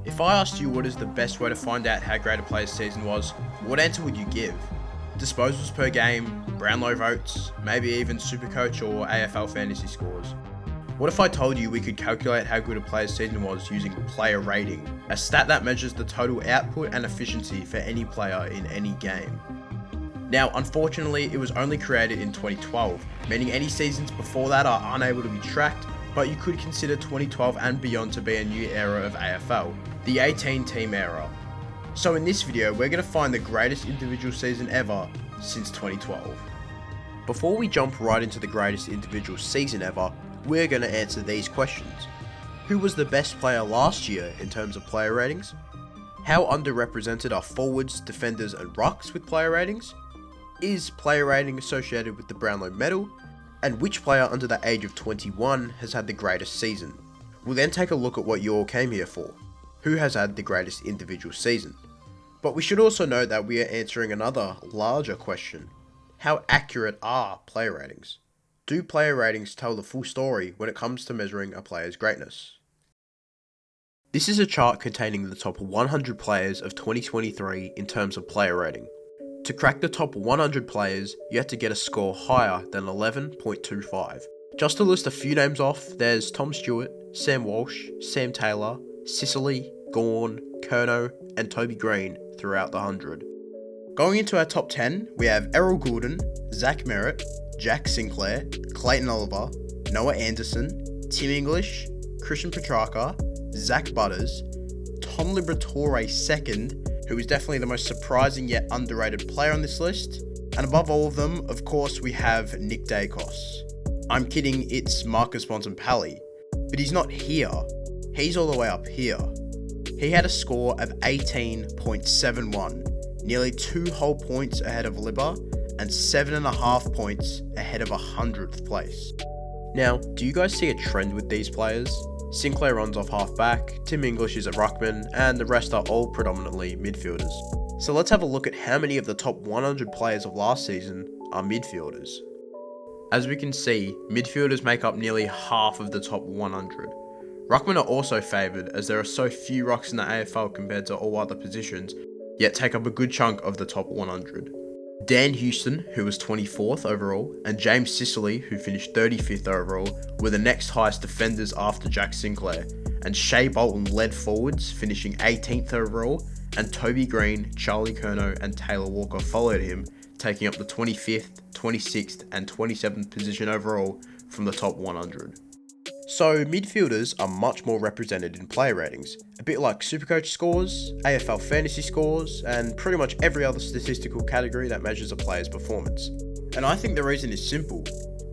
If I asked you what is the best way to find out how great a player's season was, what answer would you give? Disposals per game, Brownlow votes, maybe even Supercoach or AFL fantasy scores? What if I told you we could calculate how good a player's season was using player rating, a stat that measures the total output and efficiency for any player in any game? Now, unfortunately, it was only created in 2012, meaning any seasons before that are unable to be tracked, but you could consider 2012 and beyond to be a new era of AFL, the 18-team era. So in this video, we're going to find the greatest individual season ever since 2012. Before we jump right into the greatest individual season ever, we're going to answer these questions. Who was the best player last year in terms of player ratings? How underrepresented are forwards, defenders and rucks with player ratings? Is player rating associated with the Brownlow medal? And which player under the age of 21 has had the greatest season? We'll then take a look at what you all came here for. Who has had the greatest individual season? But we should also note that we are answering another larger question. How accurate are player ratings? Do player ratings tell the full story when it comes to measuring a player's greatness? This is a chart containing the top 100 players of 2023 in terms of player rating. To crack the top 100 players, you have to get a score higher than 11.25. Just to list a few names off, there's Tom Stewart, Sam Walsh, Sam Taylor, Sicily, Gawn, Curnow, and Toby Green throughout the 100. Going into our top 10, we have Errol Goulden, Zach Merritt, Jack Sinclair, Clayton Oliver, Noah Anderson, Tim English, Christian Petrarca, Zach Butters, Tom Liberatore II, who is definitely the most surprising yet underrated player on this list, and above all of them, of course, we have Nick Daicos. I'm kidding, it's Marcus Bontempelli, but he's not here, he's all the way up here. He had a score of 18.71, nearly 2 whole points ahead of Libba, and 7.5 points ahead of 100th place. Now, do you guys see a trend with these players? Sinclair runs off half-back, Tim English is a ruckman, and the rest are all predominantly midfielders. So let's have a look at how many of the top 100 players of last season are midfielders. As we can see, midfielders make up nearly half of the top 100. Ruckmen are also favoured as there are so few rucks in the AFL compared to all other positions, yet take up a good chunk of the top 100. Dan Houston, who was 24th overall, and James Sicily, who finished 35th overall, were the next highest defenders after Jack Sinclair, and Shea Bolton led forwards, finishing 18th overall, and Toby Green, Charlie Curnow, and Taylor Walker followed him, taking up the 25th, 26th, and 27th position overall from the top 100. So midfielders are much more represented in player ratings, a bit like Supercoach scores, AFL fantasy scores, and pretty much every other statistical category that measures a player's performance. And I think the reason is simple.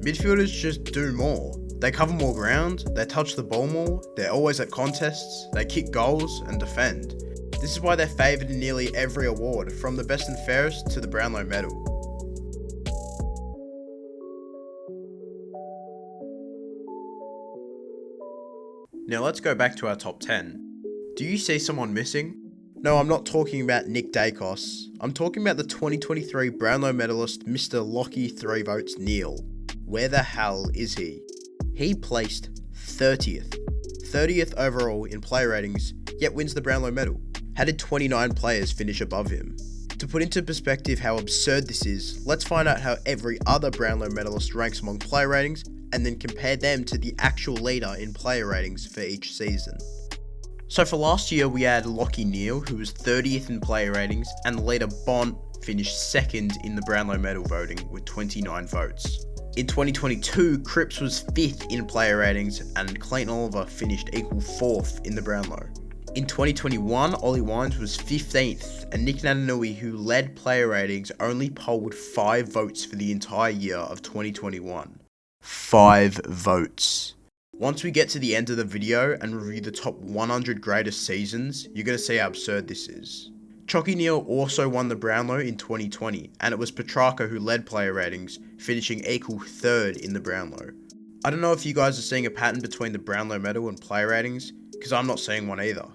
Midfielders just do more. They cover more ground, they touch the ball more, they're always at contests, they kick goals and defend. This is why they're favoured in nearly every award, from the best and fairest to the Brownlow medal. Now let's go back to our top 10. Do you see someone missing? No, I'm not talking about Nick Daicos. I'm talking about the 2023 Brownlow medalist Mr. Lockie 3 votes Neil. Where the hell is he? He placed 30th. 30th overall in player ratings, yet wins the Brownlow medal. How did 29 players finish above him? To put into perspective how absurd this is, let's find out how every other Brownlow medalist ranks among player ratings, and then compare them to the actual leader in player ratings for each season. So for last year, we had Lockie Neal, who was 30th in player ratings, and the leader Bont finished 2nd in the Brownlow medal voting with 29 votes. In 2022, Cripps was 5th in player ratings, and Clayton Oliver finished equal 4th in the Brownlow. In 2021, Ollie Wines was 15th, and Nick Natanui, who led player ratings, only polled 5 votes for the entire year of 2021. 5 votes. Once we get to the end of the video and review the top 100 greatest seasons, you're going to see how absurd this is. Chalky Neal also won the Brownlow in 2020, and it was Petrarca who led player ratings, finishing equal 3rd in the Brownlow. I don't know if you guys are seeing a pattern between the Brownlow medal and player ratings, because I'm not seeing one either.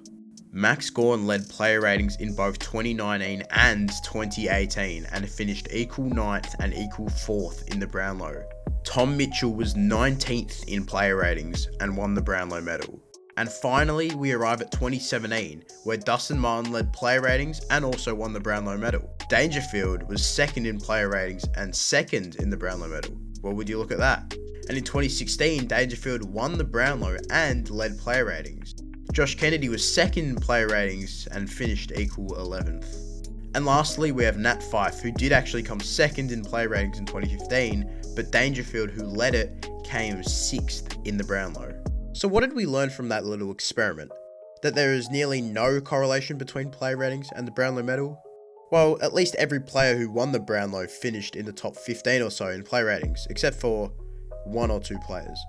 Max Gawn led player ratings in both 2019 and 2018 and finished equal 9th and equal 4th in the Brownlow. Tom Mitchell was 19th in player ratings and won the Brownlow medal. And finally, we arrive at 2017, where Dustin Martin led player ratings and also won the Brownlow medal. Dangerfield was second in player ratings and second in the Brownlow medal. Well, would you look at that? And in 2016, Dangerfield won the Brownlow and led player ratings. Josh Kennedy was second in player ratings and finished equal 11th. And lastly, we have Nat Fyfe, who did actually come second in player ratings in 2015, but Dangerfield, who led it, came 6th in the Brownlow. So what did we learn from that little experiment? That there is nearly no correlation between player ratings and the Brownlow medal? Well, at least every player who won the Brownlow finished in the top 15 or so in player ratings, except for 1 or 2 players.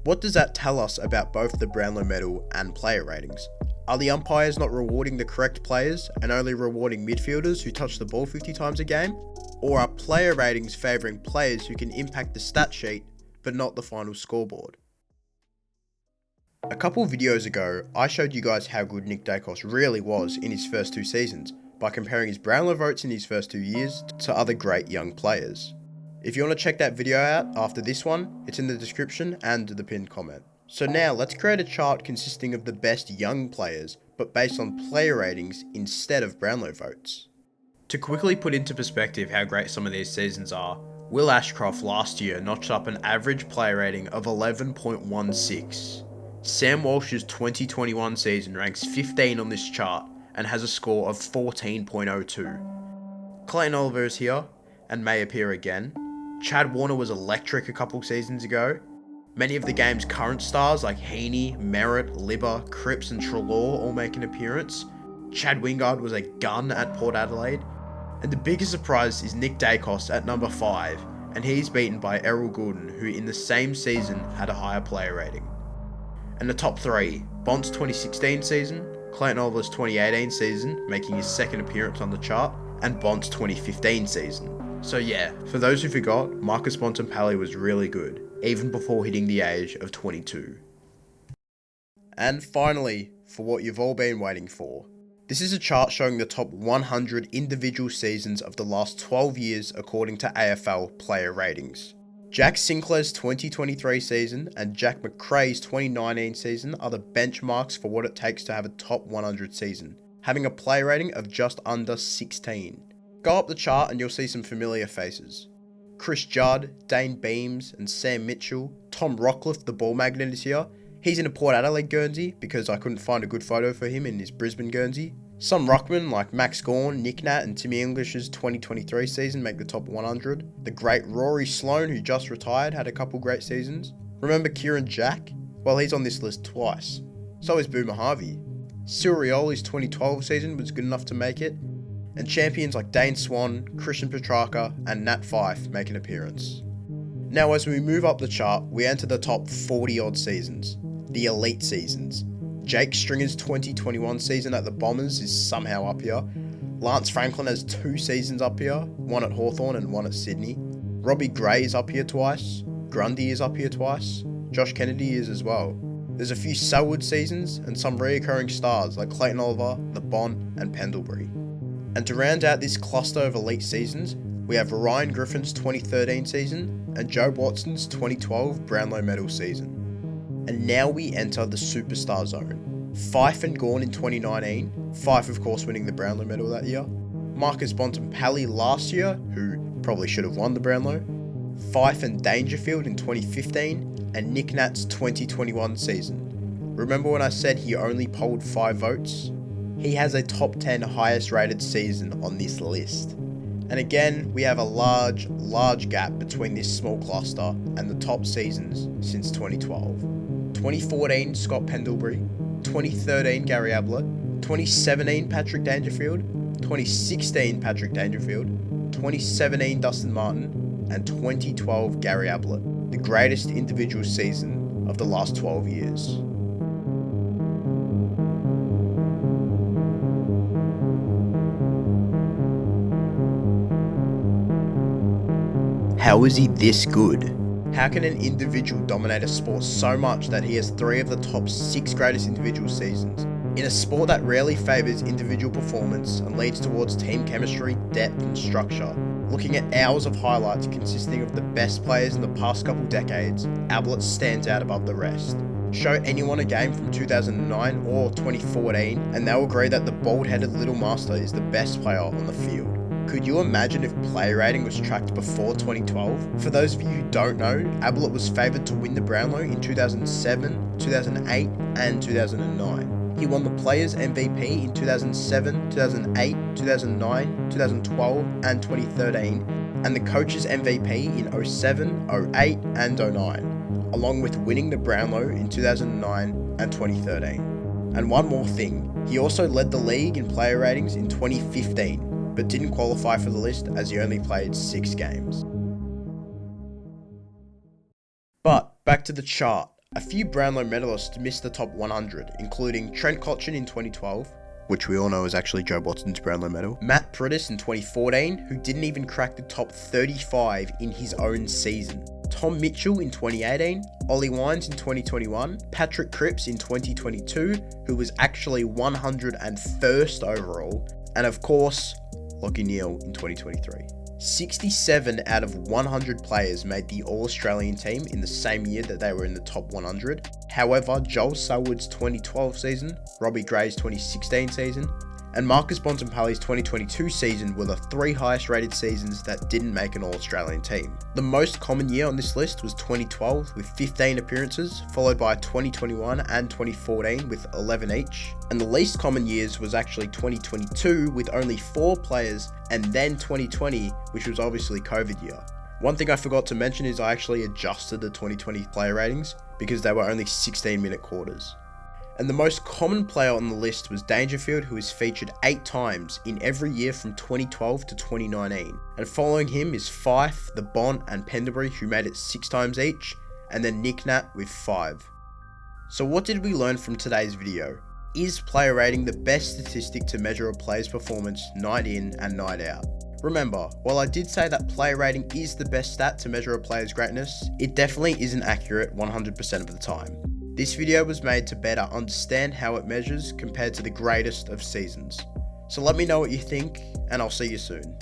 What does that tell us about both the Brownlow medal and player ratings? Are the umpires not rewarding the correct players and only rewarding midfielders who touch the ball 50 times a game? Or are player ratings favouring players who can impact the stat sheet but not the final scoreboard? A couple videos ago, I showed you guys how good Nick Daicos really was in his first 2 seasons by comparing his Brownlow votes in his first 2 years to other great young players. If you want to check that video out after this one, it's in the description and the pinned comment. So now let's create a chart consisting of the best young players, but based on player ratings instead of Brownlow votes. To quickly put into perspective how great some of these seasons are, Will Ashcroft last year notched up an average player rating of 11.16. Sam Walsh's 2021 season ranks 15 on this chart and has a score of 14.02. Clayton Oliver is here and may appear again. Chad Warner was electric a couple seasons ago. Many of the game's current stars like Heaney, Merritt, Libba, Cripps and Treloar all make an appearance. Chad Wingard was a gun at Port Adelaide. And the biggest surprise is Nick Daicos at number 5, and he's beaten by Errol Goulden, who in the same season had a higher player rating. And the top 3, Bont's 2016 season, Clayton Oliver's 2018 season, making his second appearance on the chart, and Bont's 2015 season. So yeah, for those who forgot, Marcus Bontempelli was really good, even before hitting the age of 22. And finally, for what you've all been waiting for. This is a chart showing the top 100 individual seasons of the last 12 years according to AFL player ratings. Jack Sinclair's 2023 season and Jack McRae's 2019 season are the benchmarks for what it takes to have a top 100 season, having a player rating of just under 16. Go up the chart and you'll see some familiar faces. Chris Judd, Dane Beams and Sam Mitchell. Tom Rockcliffe, the ball magnet, is here. He's in a Port Adelaide Guernsey because I couldn't find a good photo for him in his Brisbane Guernsey. Some ruckmen like Max Gawn, Nick Nat and Timmy English's 2023 season make the top 100. The great Rory Sloane, who just retired, had a couple great seasons. Remember Kieran Jack? Well, he's on this list twice. So is Boomer Harvey. Sirioli's 2012 season was good enough to make it. And champions like Dane Swan, Christian Petrarca and Nat Fyfe make an appearance. Now as we move up the chart, we enter the top 40 odd seasons. The elite seasons. Jake Stringer's 2021 season at the Bombers is somehow up here. Lance Franklin has 2 seasons up here, one at Hawthorn and one at Sydney. Robbie Gray is up here twice. Grundy is up here twice. Josh Kennedy is as well. There's a few Selwood seasons and some reoccurring stars like Clayton Oliver, The Bont and Pendlebury. And to round out this cluster of elite seasons, we have Ryan Griffin's 2013 season and Joe Watson's 2012 Brownlow medal season. And now we enter the superstar zone. Fyfe and Gawn in 2019, Fyfe of course winning the Brownlow medal that year. Marcus Bontempelli last year, who probably should have won the Brownlow. Fyfe and Dangerfield in 2015, and Nick Nat's 2021 season. Remember when I said he only polled 5 votes? He has a top 10 highest rated season on this list. And again, we have a large gap between this small cluster and the top seasons since 2012. 2014, Scott Pendlebury. 2013, Gary Ablett. 2017, Patrick Dangerfield. 2016, Patrick Dangerfield. 2017, Dustin Martin. And 2012, Gary Ablett. The greatest individual season of the last 12 years. How is he this good? How can an individual dominate a sport so much that he has 3 of the top 6 greatest individual seasons? In a sport that rarely favours individual performance and leads towards team chemistry, depth and structure. Looking at hours of highlights consisting of the best players in the past couple decades, Ablett stands out above the rest. Show anyone a game from 2009 or 2014 and they'll agree that the bald-headed little master is the best player on the field. Could you imagine if player rating was tracked before 2012? For those of you who don't know, Ablett was favoured to win the Brownlow in 2007, 2008 and 2009. He won the Players MVP in 2007, 2008, 2009, 2012 and 2013, and the Coaches MVP in 07, 08 and 09, along with winning the Brownlow in 2009 and 2013. And one more thing, he also led the league in player ratings in 2015, but didn't qualify for the list as he only played 6 games. But back to the chart. A few Brownlow medalists missed the top 100, including Trent Cotchin in 2012, which we all know is actually Joe Watson's Brownlow medal, Matt Priddis in 2014, who didn't even crack the top 35 in his own season, Tom Mitchell in 2018, Ollie Wines in 2021, Patrick Cripps in 2022, who was actually 101st overall, and of course, Lachie Neale in 2023. 67 out of 100 players made the All-Australian team in the same year that they were in the top 100. However, Joel Selwood's 2012 season, Robbie Gray's 2016 season, and Marcus Bontempelli's 2022 season were the 3 highest rated seasons that didn't make an All-Australian team. The most common year on this list was 2012 with 15 appearances, followed by 2021 and 2014 with 11 each. And the least common years was actually 2022 with only 4 players, and then 2020, which was obviously COVID year. One thing I forgot to mention is I actually adjusted the 2020 player ratings because they were only 16-minute quarters. And the most common player on the list was Dangerfield, who is featured 8 times in every year from 2012 to 2019. And following him is Fife, The Bont and Pendlebury, who made it 6 times each, and then Nick Nat with 5. So what did we learn from today's video? Is player rating the best statistic to measure a player's performance night in and night out? Remember, while I did say that player rating is the best stat to measure a player's greatness, it definitely isn't accurate 100% of the time. This video was made to better understand how it measures compared to the greatest of seasons. So let me know what you think, and I'll see you soon.